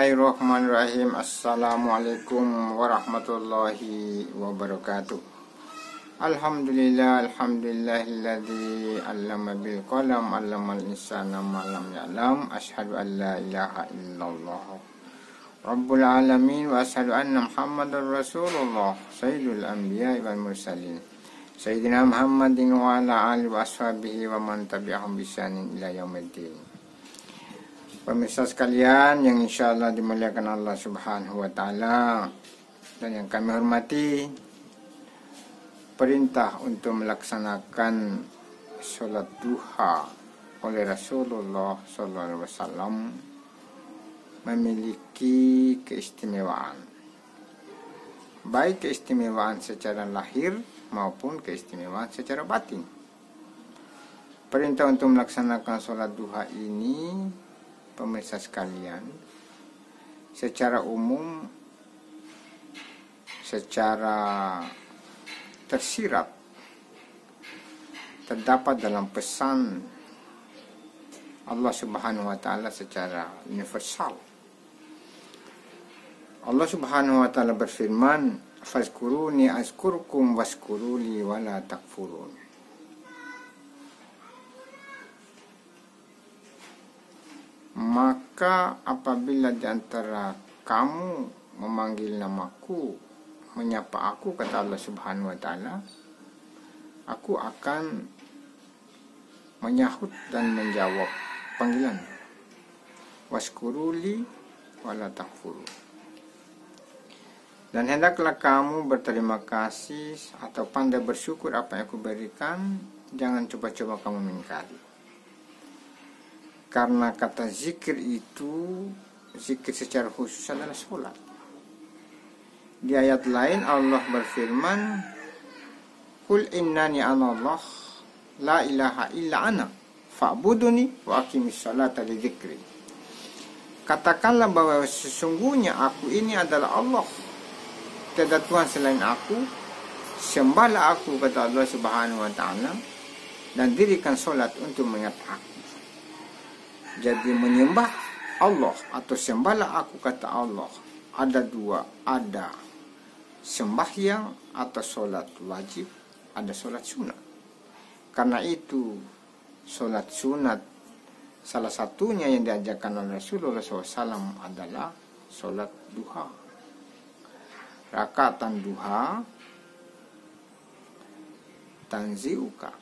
Bismillahirrahmanirrahim. Assalamualaikum warahmatullahi wabarakatuh. Alhamdulillahilladzi 'allama bil qalam 'allamal insana ma lam ya'lam. Asyhadu an la ilaha illallah rabbul alamin wa asyhadu anna muhammadar rasulullah sayyidul anbiya'i wal mursalin. Sayyidina Muhammadin wa ala alihi wa ashabihi wa man tabi'ahum bi ihsanin ila yaumiddin. Pemirsa sekalian yang insya Allah dimuliakan Allah Subhanahu wa Ta'ala dan yang kami hormati, perintah untuk melaksanakan sholat duha oleh Rasulullah SAW memiliki keistimewaan, baik keistimewaan secara lahir maupun keistimewaan secara batin. Perintah untuk melaksanakan sholat duha ini, pemirsa sekalian, secara umum, secara tersirat terdapat dalam pesan Allah Subhanahu wa Ta'ala secara universal. Allah Subhanahu wa Ta'ala berfirman, "Fazkuruni azkurkum waskuruli wala takfurun." Maka apabila di antara kamu memanggil namaku, menyapa aku, kata Allah Subhanahu wa Ta'ala, aku akan menyahut dan menjawab panggilan. Waskuruli wala takfuru. Dan hendaklah kamu berterima kasih atau pandai bersyukur apa yang aku berikan, jangan coba-coba kamu mengingkari. Karena kata zikir itu, zikir secara khusus adalah sholat. Di ayat lain Allah berfirman, "Qul innani anallah la ilaha illa ana fa'buduni wa aqimis sholata li dzikri." Katakanlah bahwa sesungguhnya aku ini adalah Allah, tiada Tuhan selain aku, sembahlah aku, kata Allah Subhanahu wa Ta'ala, dan dirikan sholat untuk mengingat aku. Jadi menyembah Allah atau sembahlah aku, kata Allah, ada dua, ada sembahyang atau sholat wajib, ada sholat sunat. Karena itu sholat sunat salah satunya yang diajarkan oleh Rasulullah SAW adalah sholat duha. Rakaatan duha tanziuka,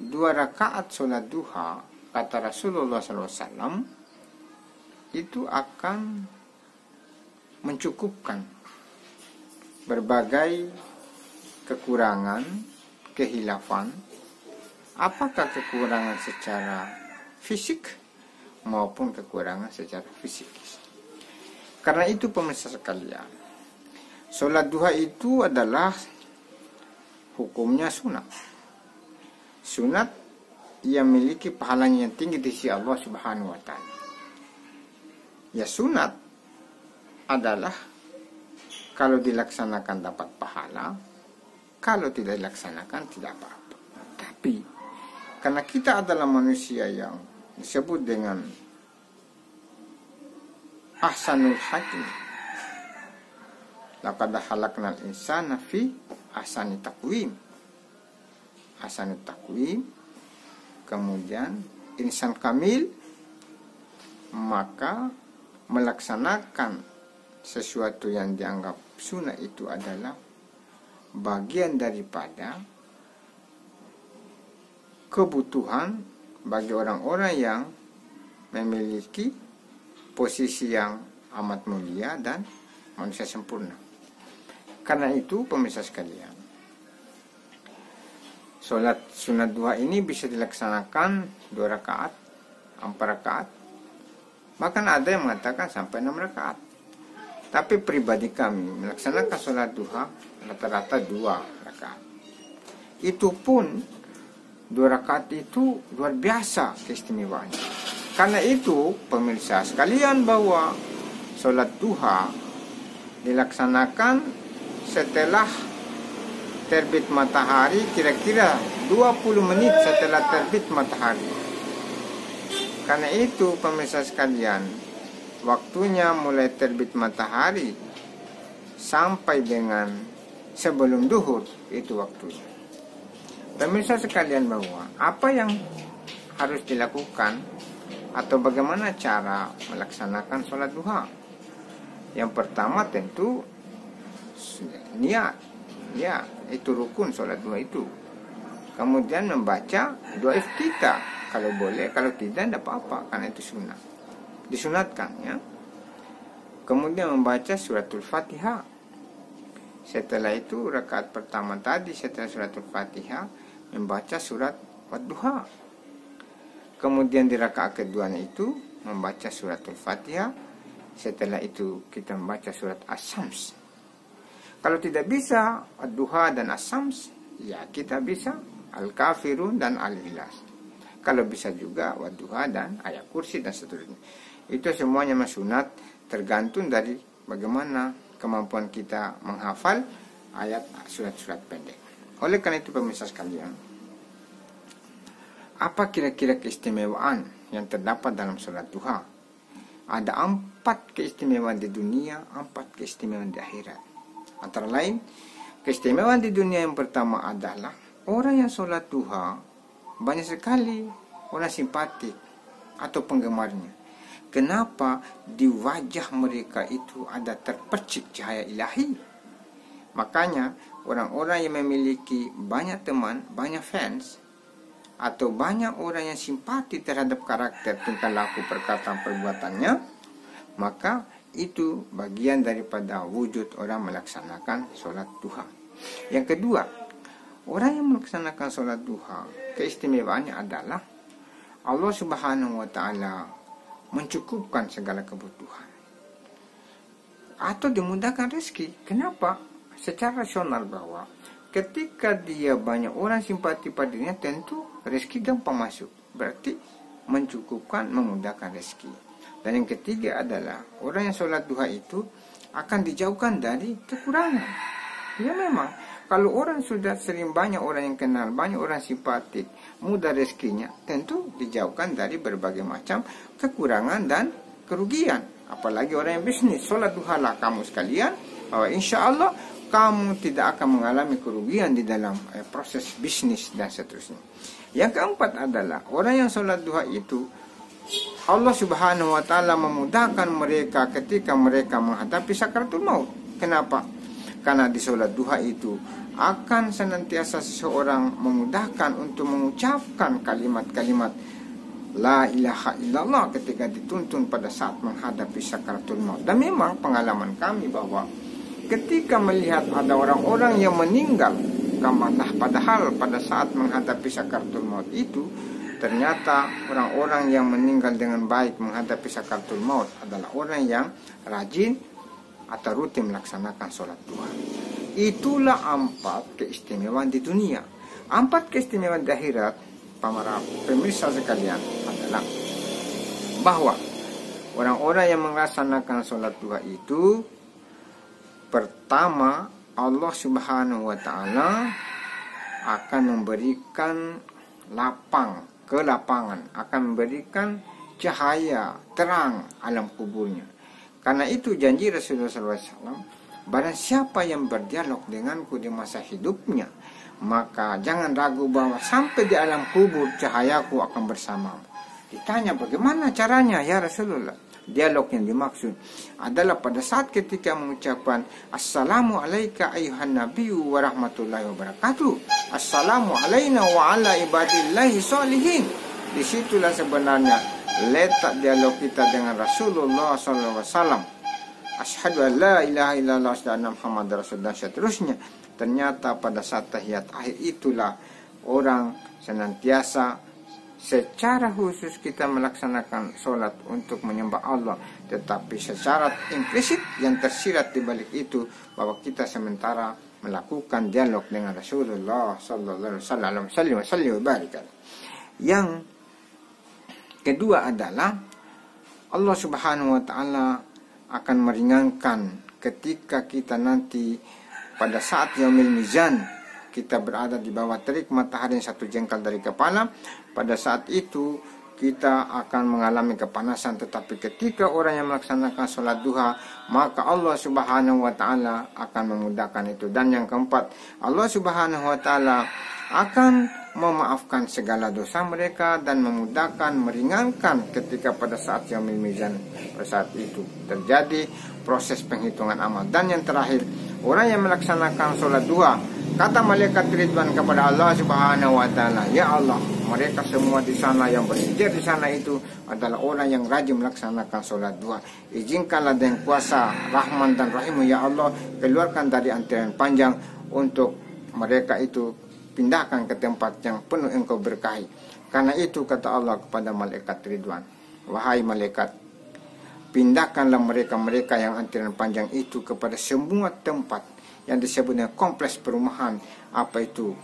2 rakaat sholat duha, kata Rasulullah SAW, itu akan mencukupkan berbagai kekurangan, kehilafan, apakah kekurangan secara fisik maupun kekurangan secara fisikis. Karena itu pemirsa sekalian, sholat duha itu adalah hukumnya sunat. Sunat ia memiliki pahalanya yang tinggi di sisi Allah Subhanahu wa Ta'ala. Ya, sunat adalah kalau dilaksanakan dapat pahala, kalau tidak dilaksanakan tidak apa-apa. Tapi karena kita adalah manusia yang disebut dengan ahsanul hakim, laqad khalaqnal insana fi ahsani taqwim. Ahsanut taqwim, kemudian insan kamil, maka melaksanakan sesuatu yang dianggap sunnah itu adalah bagian daripada kebutuhan bagi orang-orang yang memiliki posisi yang amat mulia dan manusia sempurna. Karena itu pemirsa sekalian, sholat sunat duha ini bisa dilaksanakan 2 rakaat, 4 rakaat, bahkan ada yang mengatakan sampai 6 rakaat. Tapi pribadi kami melaksanakan sholat duha rata-rata 2 rakaat. Itu pun 2 rakaat itu luar biasa keistimewaannya. Karena itu pemirsa sekalian, bahwa sholat duha dilaksanakan setelah terbit matahari, kira-kira 20 menit setelah terbit matahari. Karena itu pemirsa sekalian, waktunya mulai terbit matahari sampai dengan sebelum duhur, itu waktunya. Pemirsa sekalian, bahwa apa yang harus dilakukan atau bagaimana cara melaksanakan sholat duha? Yang pertama tentu niat, ya, itu rukun sholat duha itu. Kemudian membaca doa iftitah, kalau boleh, kalau tidak apa-apa, karena itu sunnah, disunatkan, ya. Kemudian membaca suratul Fatihah. Setelah itu rakaat pertama tadi, setelah suratul Fatihah, membaca surat Wadduha. Kemudian di rakaat keduanya itu membaca suratul Fatihah. Setelah itu kita membaca surat As-Sams. Kalau tidak bisa Wadduha dan As-Sams, ya kita bisa Al-Kafirun dan Al-Ikhlas. Kalau bisa juga Wadduha dan ayat kursi dan seterusnya. Itu semuanya sunat, tergantung dari bagaimana kemampuan kita menghafal ayat surat-surat pendek. Oleh karena itu pemirsa sekalian, apa kira-kira keistimewaan yang terdapat dalam sholat duha? Ada 4 keistimewaan di dunia, 4 keistimewaan di akhirat. Antara lain, keistimewaan di dunia yang pertama adalah orang yang sholat duha banyak sekali orang simpatik atau penggemarnya. Kenapa? Di wajah mereka itu ada terpercik cahaya ilahi. Makanya orang-orang yang memiliki banyak teman, banyak fans, atau banyak orang yang simpati terhadap karakter, tingkah laku, perkataan, perbuatannya, maka itu bagian daripada wujud orang melaksanakan sholat duha. Yang kedua, orang yang melaksanakan sholat duha, keistimewaannya adalah Allah Subhanahu wa Ta'ala mencukupkan segala kebutuhan atau dimudahkan rezeki. Kenapa? Secara rasional, bahwa ketika dia banyak orang simpati padanya, tentu rezeki gampang masuk. Berarti mencukupkan, memudahkan rezeki. Dan yang ketiga adalah orang yang sholat duha itu akan dijauhkan dari kekurangan. Ya memang, kalau orang sudah sering banyak orang yang kenal, banyak orang simpatik, mudah rezekinya, tentu dijauhkan dari berbagai macam kekurangan dan kerugian. Apalagi orang yang bisnis, sholat duha lah kamu sekalian, bahwa insya Allah kamu tidak akan mengalami kerugian di dalam proses bisnis dan seterusnya. Yang keempat adalah orang yang sholat duha itu, Allah Subhanahu wa Ta'ala memudahkan mereka ketika mereka menghadapi sakaratul maut. Kenapa? Karena di sholat duha itu akan senantiasa seseorang memudahkan untuk mengucapkan kalimat-kalimat La ilaha illallah ketika dituntun pada saat menghadapi sakaratul maut. Dan memang pengalaman kami bahwa ketika melihat ada orang-orang yang meninggal, padahal pada saat menghadapi sakaratul maut itu, ternyata orang-orang yang meninggal dengan baik menghadapi sakaratul maut adalah orang yang rajin atau rutin melaksanakan sholat duha. Itulah 4 keistimewaan di dunia. 4 keistimewaan di akhirat, para pemirsa sekalian, adalah bahwa orang-orang yang melaksanakan sholat duha itu, pertama, Allah Subhanahu wa Ta'ala akan memberikan kelapangan, akan memberikan cahaya, terang alam kuburnya. Karena itu janji Rasulullah SAW, barang siapa yang berdialog denganku di masa hidupnya, maka jangan ragu bahwa sampai di alam kubur cahayaku akan bersamamu. Ditanya bagaimana caranya ya Rasulullah? Dialog yang dimaksud adalah pada saat ketika mengucapkan Assalamu alaika ayuhan nabiyyu wa rahmatullahi wa barakatuh, Assalamu alaina wa ala ibadillahi sholihin. Disitulah sebenarnya letak dialog kita dengan Rasulullah SAW. Asyhadu an la ilaha illallah wa anna Muhammadar Rasulullah, seterusnya. Ternyata pada saat tahiyat akhir itulah orang senantiasa secara khusus kita melaksanakan sholat untuk menyembah Allah, tetapi secara implisit yang tersirat di balik itu bahwa kita sementara melakukan dialog dengan Rasulullah sallallahu alaihi wasallam. Yang kedua adalah Allah Subhanahu wa Ta'ala akan meringankan ketika kita nanti pada saat yaumil mizan, kita berada di bawah terik matahari yang 1 jengkal dari kepala. Pada saat itu kita akan mengalami kepanasan. Tetapi ketika orang yang melaksanakan sholat duha, maka Allah Subhanahu wa Ta'ala akan memudahkan itu. Dan yang keempat, Allah Subhanahu wa Ta'ala akan memaafkan segala dosa mereka dan memudahkan, meringankan ketika pada saat yaumil mizan, pada saat itu terjadi proses penghitungan amal. Dan yang terakhir, orang yang melaksanakan sholat duha, kata malaikat Ridwan kepada Allah Subhanahu wa Ta'ala, ya Allah, mereka semua di sana yang bersijir di sana itu adalah orang yang rajin melaksanakan sholat duha. Izinkanlah dengan kuasa Rahman dan Rahim, ya Allah, keluarkan dari antrian panjang untuk mereka itu, pindahkan ke tempat yang penuh Engkau berkahi. Karena itu kata Allah kepada malaikat Ridwan, wahai malaikat, pindahkanlah mereka-mereka yang antrian panjang itu kepada semua tempat yang disebut dengan kompleks perumahan, apa itu,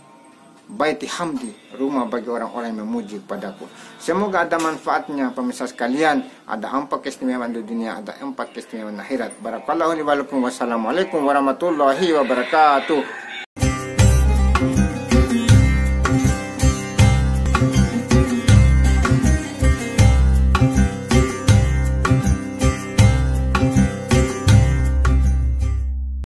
Baiti Hamdi, rumah bagi orang-orang yang memuji padaku. Semoga ada manfaatnya pemirsa sekalian. Ada 4 keistimewaan di dunia, ada 4 keistimewaan akhirat. Barakallahu li wa lakum. Wassalamualaikum warahmatullahi wabarakatuh.